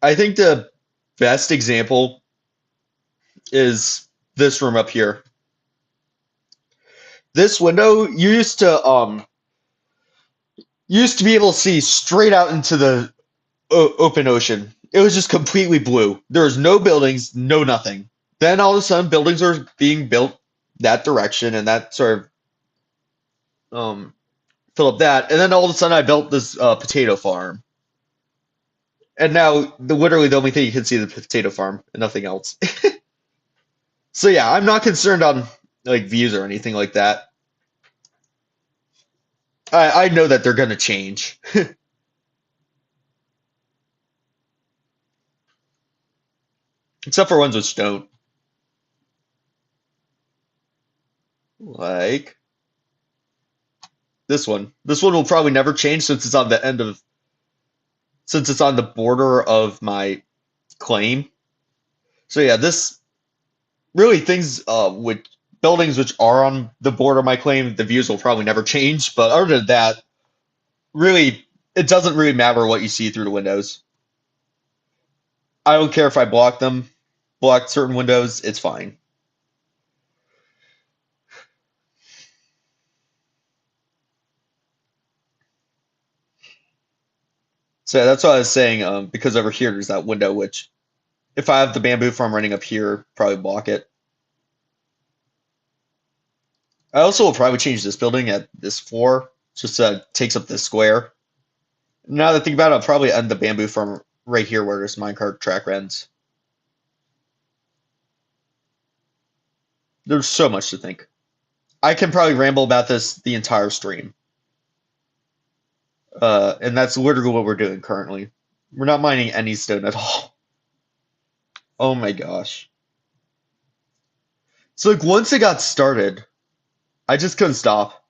I think the best example is this room up here. This window, you used to be able to see straight out into the open ocean. It was just completely blue. There was no buildings, no nothing. Then all of a sudden, buildings are being built that direction, and that sort of fill up that. And then all of a sudden, I built this potato farm, and now literally the only thing you can see is the potato farm and nothing else. So yeah, I'm not concerned on like views or anything like that. I know that they're gonna change, except for ones which don't. Like this one. This one will probably never change since it's on the border of my claim. So yeah, this really things with buildings which are on the border of my claim, the views will probably never change. But other than that, really, it doesn't really matter what you see through the windows. I don't care if I block certain windows, it's fine. So that's what I was saying. Because over here there's that window which, if I have the bamboo farm running up here, probably block it. I also will probably change this building at this floor, just takes up this square. Now that I think about it, I'll probably end the bamboo farm right here where this minecart track ends. There's so much to think. I can probably ramble about this the entire stream. And that's literally what we're doing currently. We're not mining any stone at all. Oh my gosh. So like once it got started, I just couldn't stop.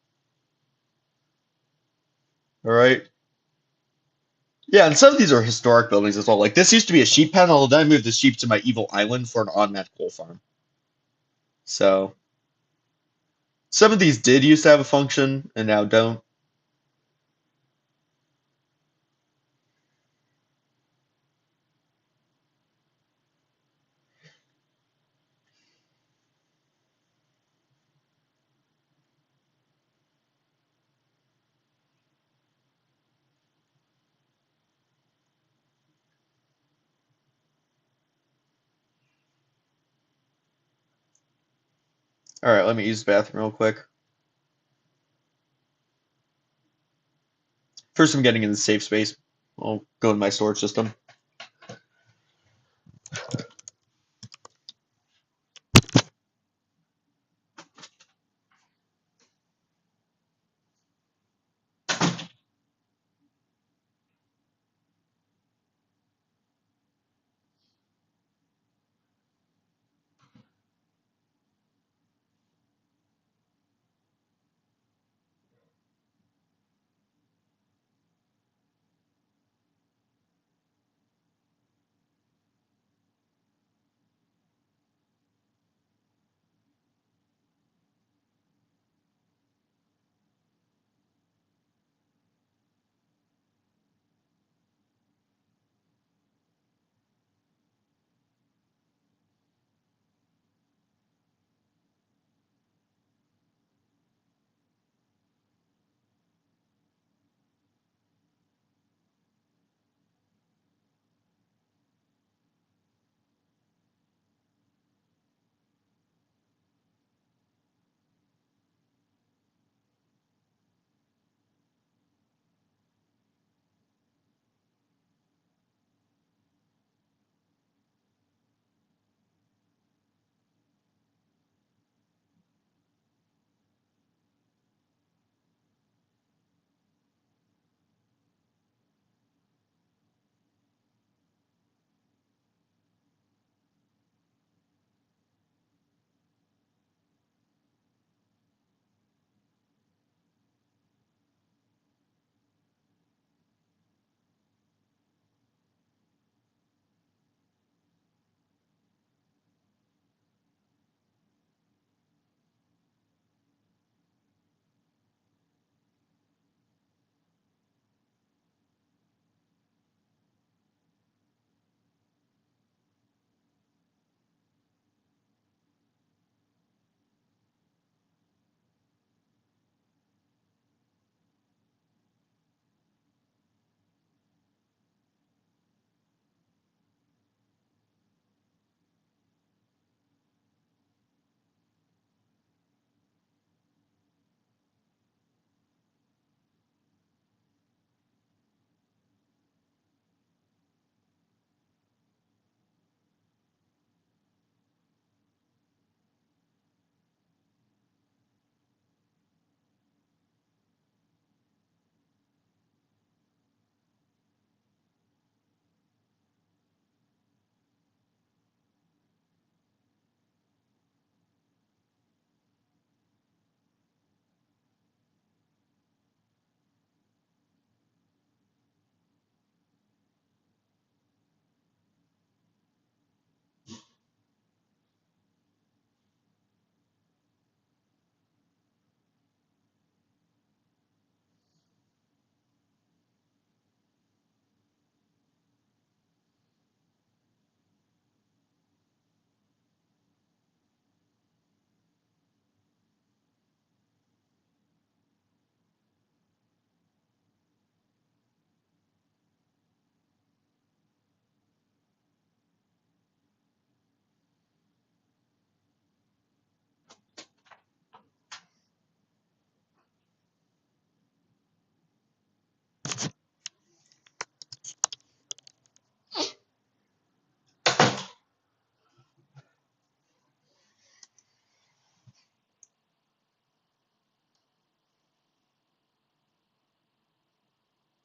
All right. Yeah, and some of these are historic buildings as well. Like this used to be a sheep pen, although then I moved the sheep to my evil island for an automatic coal farm. So some of these did used to have a function and now don't. All right, let me use the bathroom real quick. First, I'm getting in the safe space. I'll go in my storage system.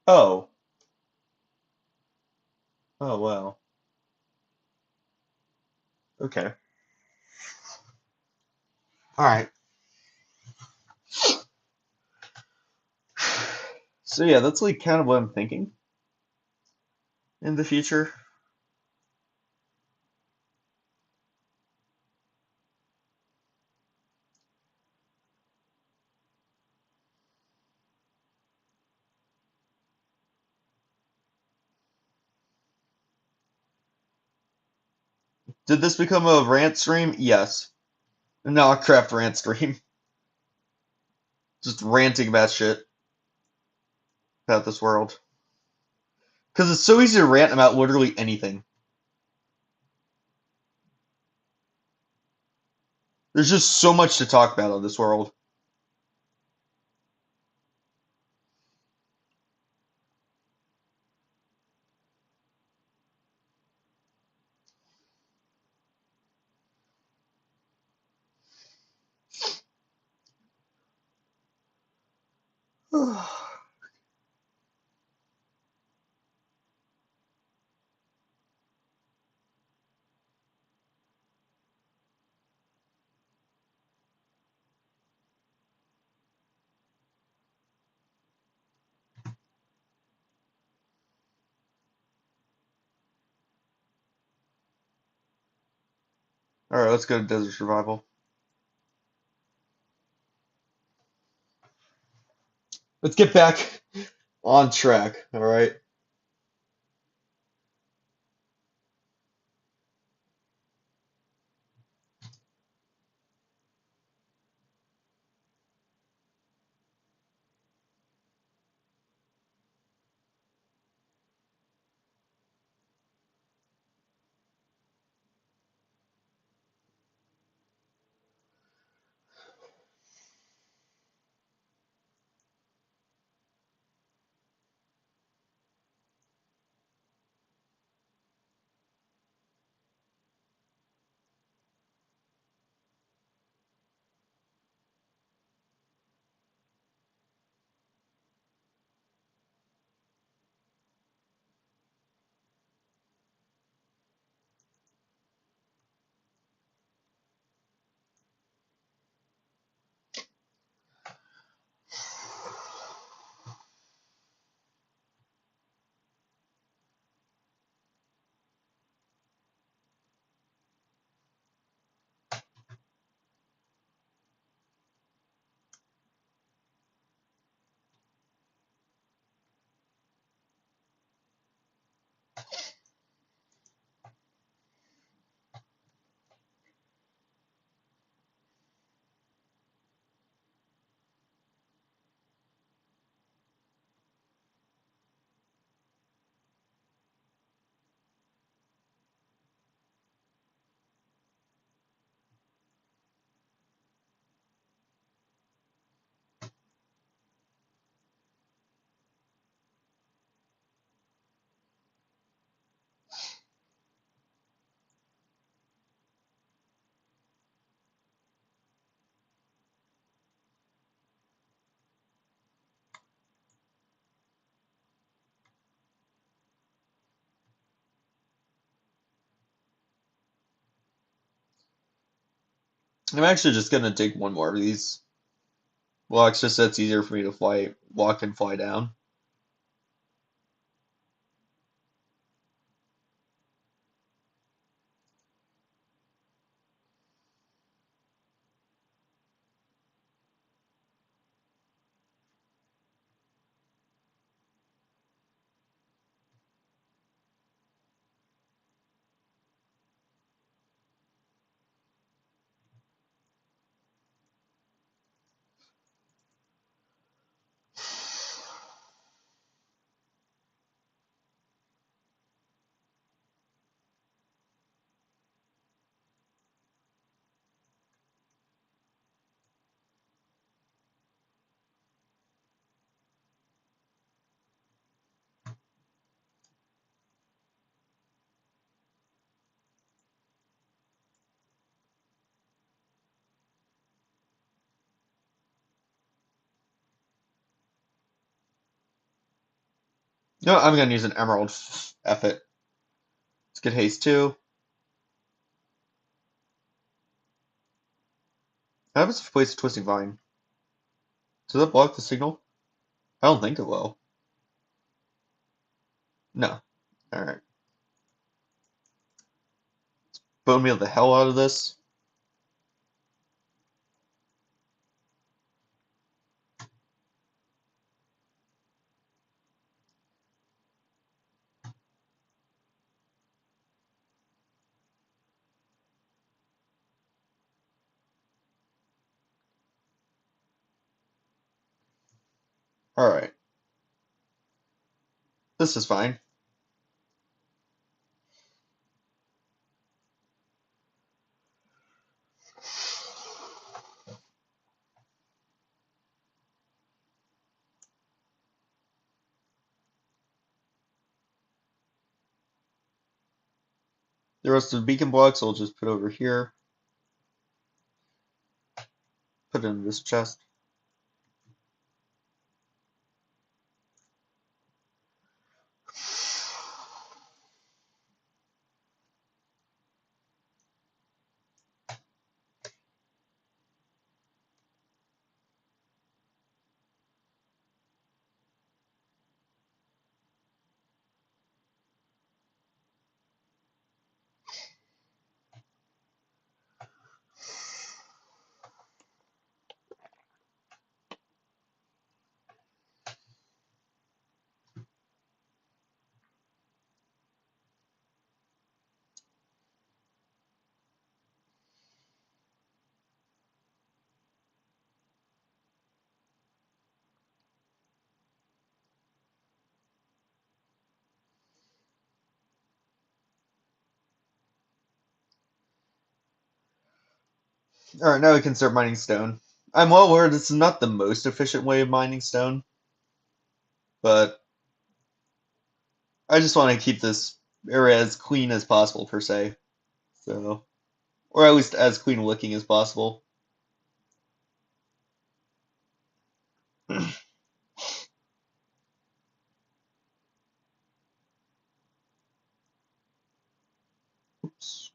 Oh. Oh, wow. Okay. All right. So yeah, that's like kind of what I'm thinking in the future. Did this become a rant stream? Yes. No, a craft rant stream. Just ranting about shit about this world. Because it's so easy to rant about literally anything. There's just so much to talk about in this world. Alright, let's go to Desert Survival. Let's get back on track, alright? I'm actually just gonna take one more of these. Well, it's just that's easier for me to fly, walk and fly down. No, I'm gonna use an emerald. F it. Let's get haste too. How happens if we place a twisting vine? Does that block the signal? I don't think it will. No. Alright. Bone meal the hell out of this. Alright. This is fine. The rest of the beacon blocks I'll just put over here. Put it in this chest. Alright, now we can start mining stone. I'm well aware this is not the most efficient way of mining stone, but I just want to keep this area as clean as possible, per se. So, or at least as clean looking as possible. Oops.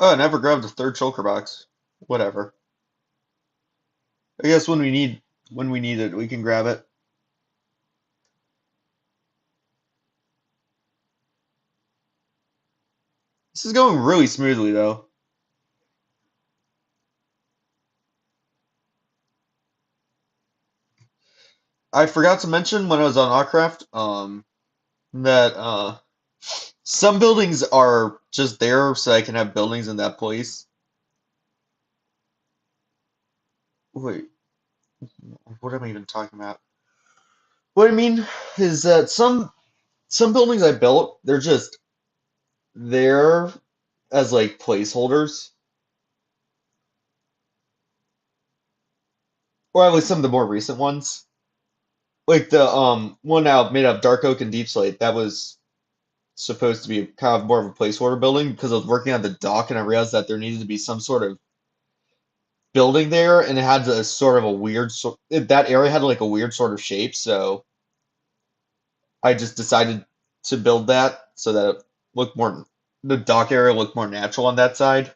Oh, I never grabbed a third shulker box. Whatever. I guess when we need it, we can grab it. This is going really smoothly though. I forgot to mention when I was on AutCraft, that some buildings are just there so I can have buildings in that place. Wait, what am I even talking about? What I mean is that some buildings I built, they're just there as like placeholders, or at least some of the more recent ones. Like the one out made out of dark oak and deep slate, that was supposed to be kind of more of a placeholder building because I was working on the dock and I realized that there needed to be some sort of building there, and it had a sort of a weird sort. That area had like a weird sort of shape, so I just decided to build that so that it looked more, the dock area looked more natural on that side.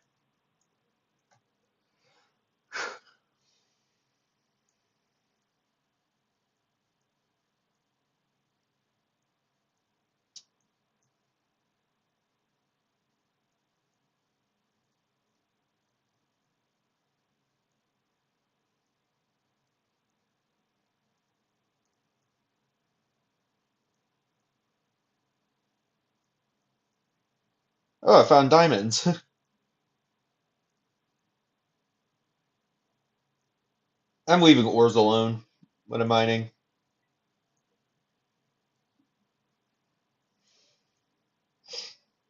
Oh, I found diamonds. I'm leaving ores alone when I'm mining.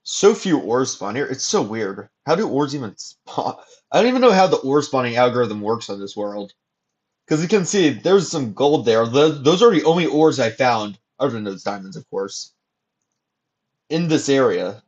So few ores spawn here. It's so weird. How do ores even spawn? I don't even know how the ore spawning algorithm works on this world. Because you can see there's some gold there. Those are the only ores I found, other than those diamonds, of course, in this area.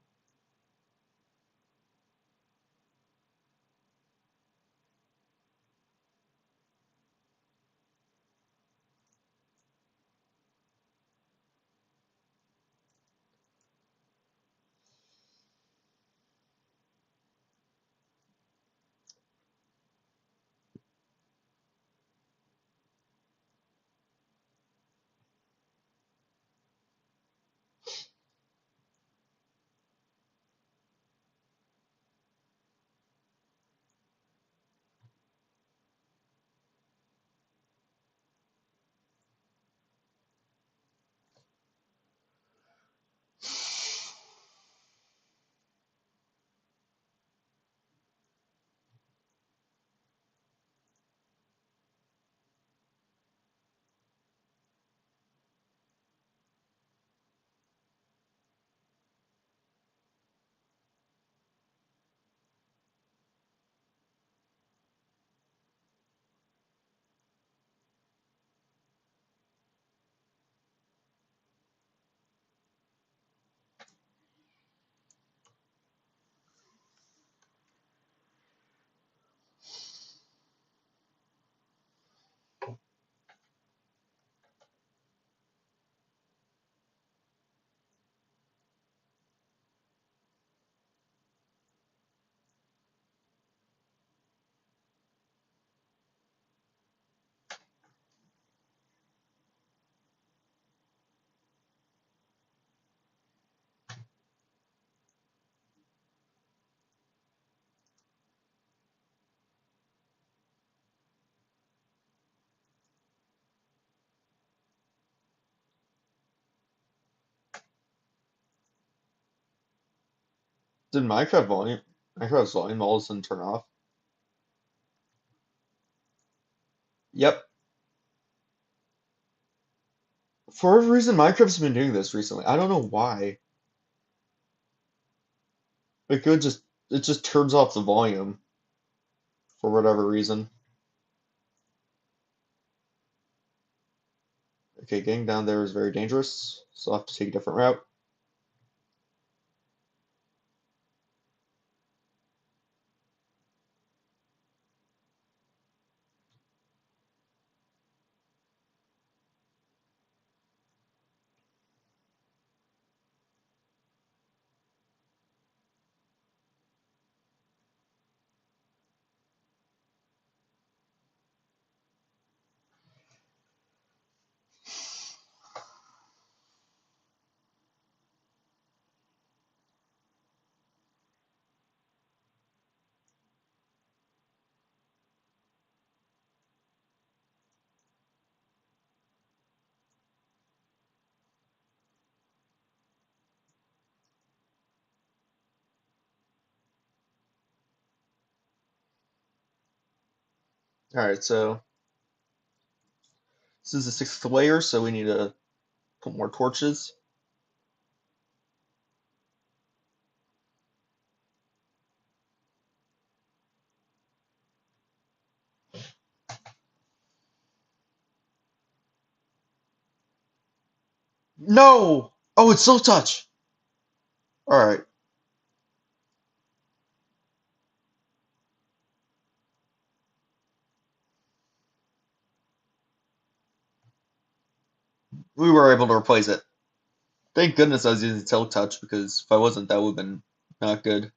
Did Minecraft's volume all of a sudden turn off? Yep. For whatever reason, Minecraft's been doing this recently. I don't know why. It just turns off the volume for whatever reason. Okay, getting down there is very dangerous, so I'll have to take a different route. Alright, so this is the sixth layer, so we need to put more torches. No! Oh, it's silk touch! Alright. We were able to replace it. Thank goodness I was using silk touch, because if I wasn't, that would have been not good.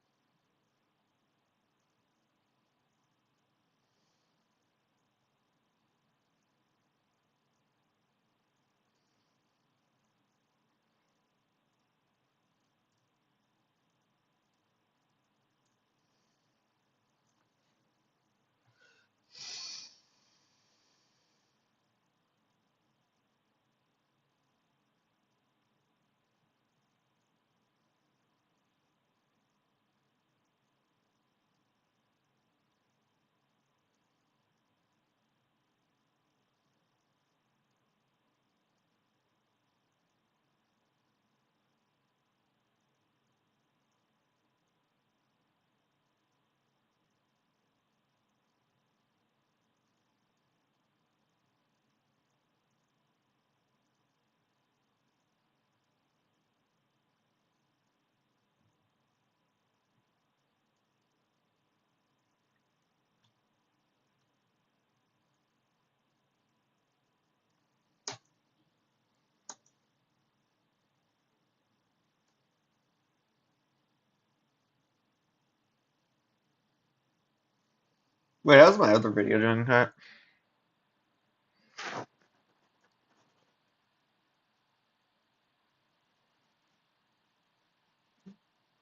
Wait, how's my other video doing that?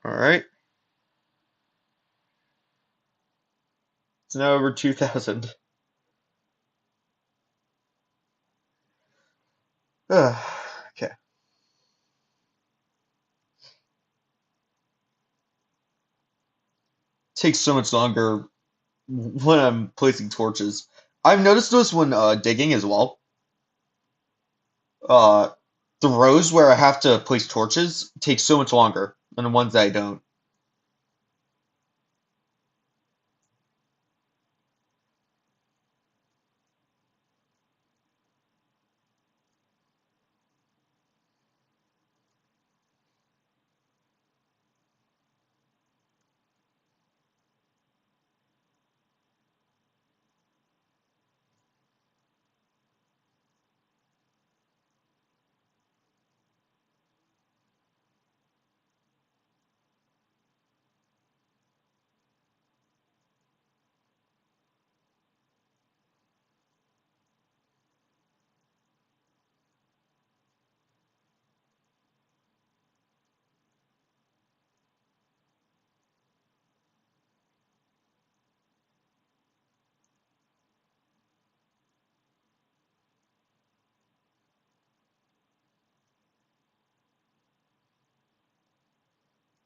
Alright. It's now over 2,000. Okay. Takes so much longer when I'm placing torches. I've noticed this when digging as well. Uh, the rows where I have to place torches take so much longer than the ones that I don't.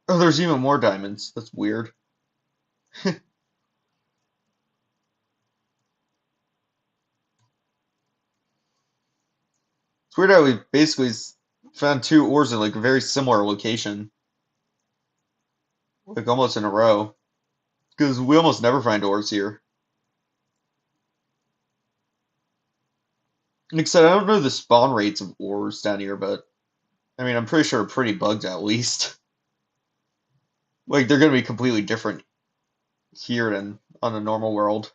Oh, there's even more diamonds. That's weird. It's weird how we basically found two ores in like a very similar location, like almost in a row. Because we almost never find ores here. Like I said, I don't know the spawn rates of ores down here, but I mean, I'm pretty sure they're pretty bugged at least. Like they're gonna be completely different here than on a normal world.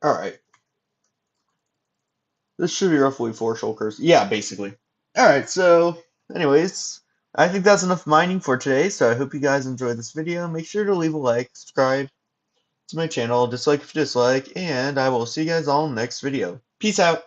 Alright. This should be roughly 4 shulkers. Yeah, basically. Alright, so, anyways, I think that's enough mining for today, so I hope you guys enjoyed this video. Make sure to leave a like, subscribe to my channel, dislike if you dislike, and I will see you guys all in the next video. Peace out!